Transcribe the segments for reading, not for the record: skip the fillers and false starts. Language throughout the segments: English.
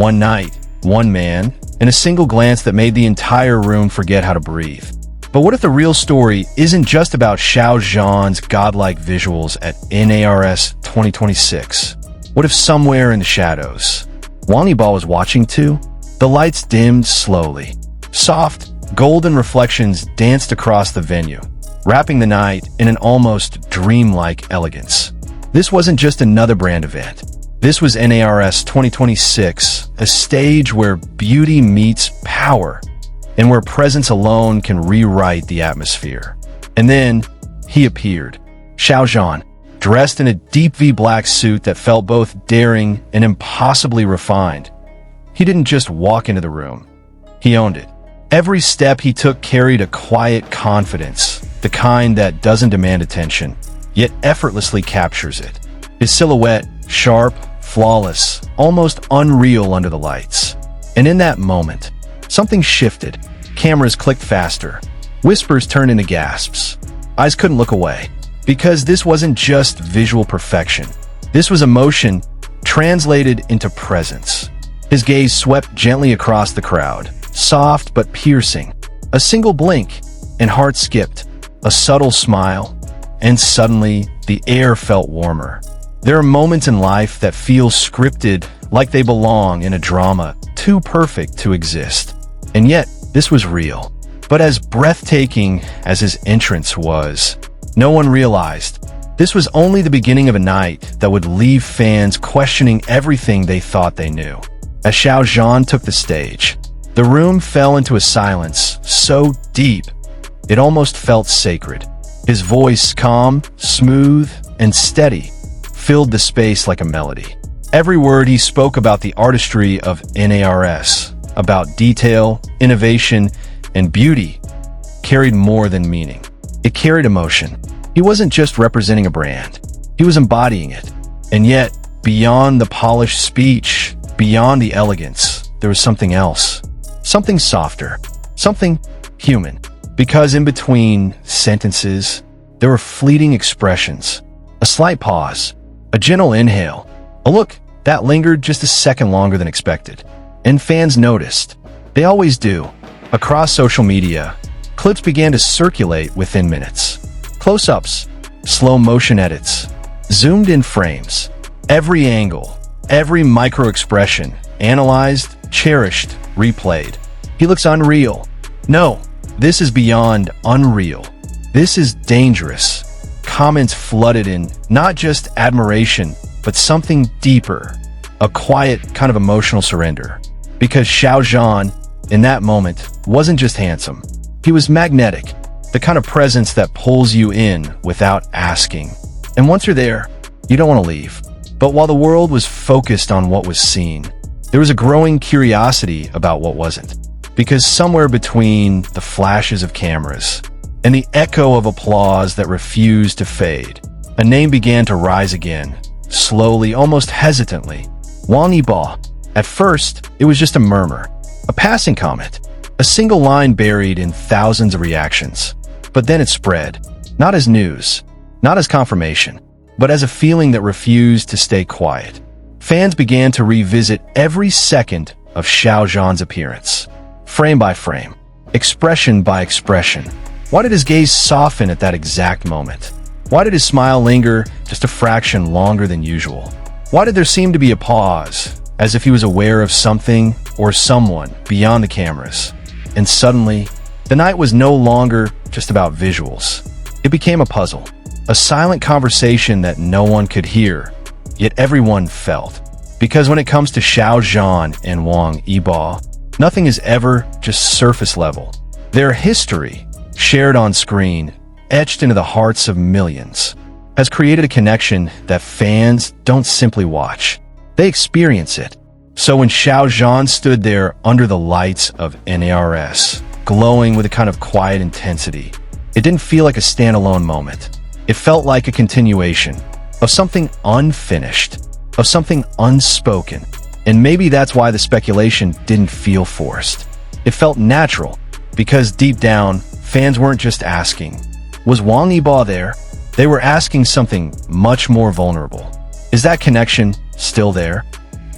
One night, one man, and a single glance that made the entire room forget how to breathe. But what if the real story isn't just about Xiao Zhan's godlike visuals at NARS 2026? What if somewhere in the shadows, Wang Yibo was watching too? The lights dimmed slowly. Soft, golden reflections danced across the venue, wrapping the night in an almost dreamlike elegance. This wasn't just another brand event. This was NARS 2026, a stage where beauty meets power, and where presence alone can rewrite the atmosphere. And then, he appeared. Xiao Zhan, dressed in a deep V-black suit that felt both daring and impossibly refined. He didn't just walk into the room. He owned it. Every step he took carried a quiet confidence, the kind that doesn't demand attention, yet effortlessly captures it. His silhouette, sharp, flawless, almost unreal under the lights. And in that moment, something shifted. Cameras clicked faster. Whispers turned into gasps. Eyes couldn't look away. Because this wasn't just visual perfection. This was emotion translated into presence. His gaze swept gently across the crowd, soft but piercing. A single blink, and heart skipped. A subtle smile, and suddenly the air felt warmer. There are moments in life that feel scripted, like they belong in a drama, too perfect to exist. And yet, this was real. But as breathtaking as his entrance was, no one realized this was only the beginning of a night that would leave fans questioning everything they thought they knew. As Xiao Zhan took the stage, the room fell into a silence so deep, it almost felt sacred. His voice, calm, smooth, and steady, filled the space like a melody. Every word he spoke about the artistry of NARS, about detail, innovation, and beauty, carried more than meaning. It carried emotion. He wasn't just representing a brand. He was embodying it. And yet, beyond the polished speech, beyond the elegance, there was something else. Something softer. Something human. Because in between sentences, there were fleeting expressions. A slight pause. A gentle inhale. A look that lingered just a second longer than expected. And fans noticed. They always do. Across social media, clips began to circulate within minutes. Close-ups, slow-motion edits, zoomed-in frames. Every angle, every micro-expression, analyzed, cherished, replayed. He looks unreal. No, this is beyond unreal. This is dangerous. Comments flooded in not just admiration, but something deeper. A quiet, kind of emotional surrender. Because Xiao Zhan, in that moment, wasn't just handsome. He was magnetic, the kind of presence that pulls you in without asking. And once you're there, you don't want to leave. But while the world was focused on what was seen, there was a growing curiosity about what wasn't. Because somewhere between the flashes of cameras and the echo of applause that refused to fade, a name began to rise again, slowly, almost hesitantly. Wang Yibo. At first, it was just a murmur, a passing comment. A single line buried in thousands of reactions. But then it spread, not as news, not as confirmation, but as a feeling that refused to stay quiet. Fans began to revisit every second of Xiao Zhan's appearance, frame by frame, expression by expression. Why did his gaze soften at that exact moment? Why did his smile linger just a fraction longer than usual? Why did there seem to be a pause, as if he was aware of something or someone beyond the cameras? And suddenly, the night was no longer just about visuals. It became a puzzle, a silent conversation that no one could hear, yet everyone felt. Because when it comes to Xiao Zhan and Wong Eba, nothing is ever just surface level. Their history, shared on screen, etched into the hearts of millions, has created a connection that fans don't simply watch. They experience it. So when Xiao Zhan stood there under the lights of NARS, glowing with a kind of quiet intensity, it didn't feel like a standalone moment. It felt like a continuation of something unfinished, of something unspoken. And maybe that's why the speculation didn't feel forced. It felt natural, because deep down, fans weren't just asking, was Wang Yibo there? They were asking something much more vulnerable. Is that connection still there?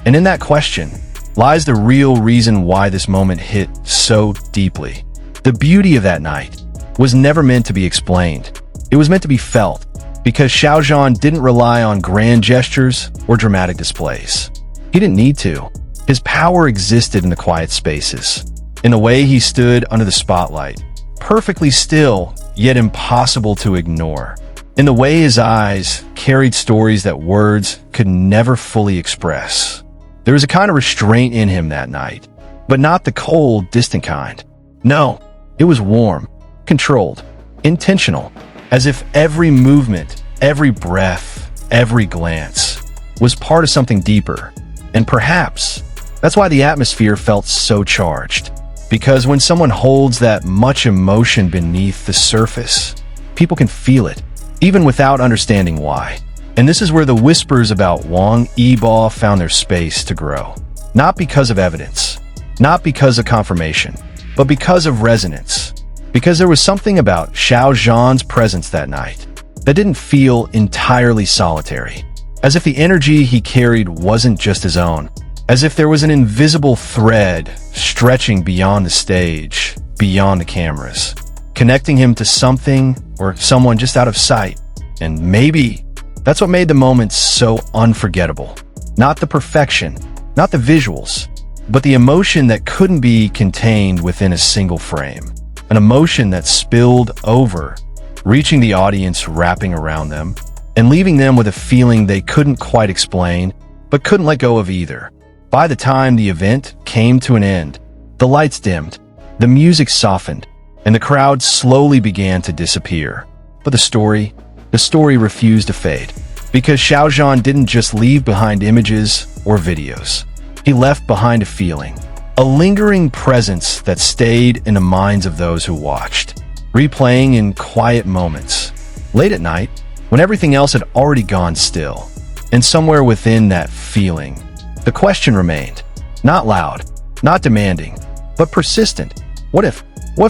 And in that question, lies the real reason why this moment hit so deeply. The beauty of that night was never meant to be explained. It was meant to be felt, because Xiaojan didn't rely on grand gestures or dramatic displays. He didn't need to. His power existed in the quiet spaces, in the way he stood under the spotlight, perfectly still, yet impossible to ignore, in the way his eyes carried stories that words could never fully express. There was a kind of restraint in him that night, but not the cold, distant kind. No, it was warm, controlled, intentional, as if every movement, every breath, every glance was part of something deeper. And perhaps that's why the atmosphere felt so charged. Because when someone holds that much emotion beneath the surface, people can feel it, even without understanding why. And this is where the whispers about Wong Eba found their space to grow. Not because of evidence, not because of confirmation, but because of resonance. Because there was something about Xiao Zhan's presence that night that didn't feel entirely solitary. As if the energy he carried wasn't just his own. As if there was an invisible thread stretching beyond the stage, beyond the cameras, connecting him to something or someone just out of sight. And maybe that's what made the moment so unforgettable. Not the perfection, not the visuals, but the emotion that couldn't be contained within a single frame. An emotion that spilled over, reaching the audience, wrapping around them, and leaving them with a feeling they couldn't quite explain, but couldn't let go of either. By the time the event came to an end, the lights dimmed, the music softened, and the crowd slowly began to disappear. But the story refused to fade, because Xiaojan didn't just leave behind images or videos. He left behind a feeling, a lingering presence that stayed in the minds of those who watched, replaying in quiet moments, late at night, when everything else had already gone still. And somewhere within that feeling, the question remained, not loud, not demanding, but persistent. What if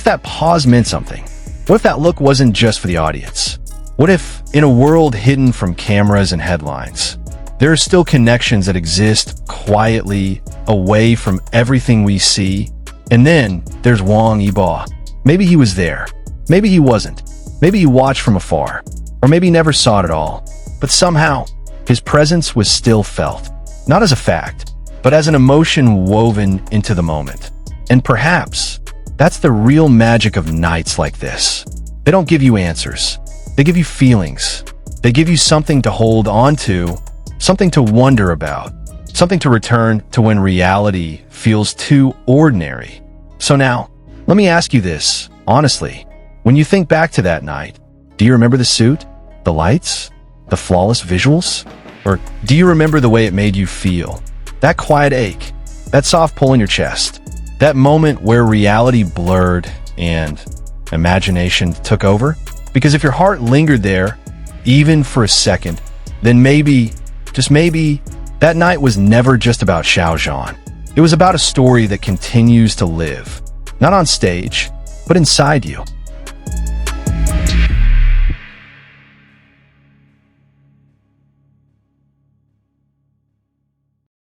that pause meant something? What if that look wasn't just for the audience? What if, in a world hidden from cameras and headlines, there are still connections that exist quietly away from everything we see? And then there's Wong Eba. Maybe he was there. Maybe he wasn't. Maybe he watched from afar. Or maybe never saw it at all. But somehow, his presence was still felt. Not as a fact, but as an emotion woven into the moment. And perhaps that's the real magic of nights like this. They don't give you answers. They give you feelings. They give you something to hold on to, something to wonder about, something to return to when reality feels too ordinary. So now, let me ask you this, honestly. When you think back to that night, do you remember the suit, the lights, the flawless visuals? Or do you remember the way it made you feel? That quiet ache, that soft pull in your chest, that moment where reality blurred and imagination took over? Because if your heart lingered there, even for a second, then maybe, just maybe, that night was never just about Xiaojan. It was about a story that continues to live, not on stage, but inside you.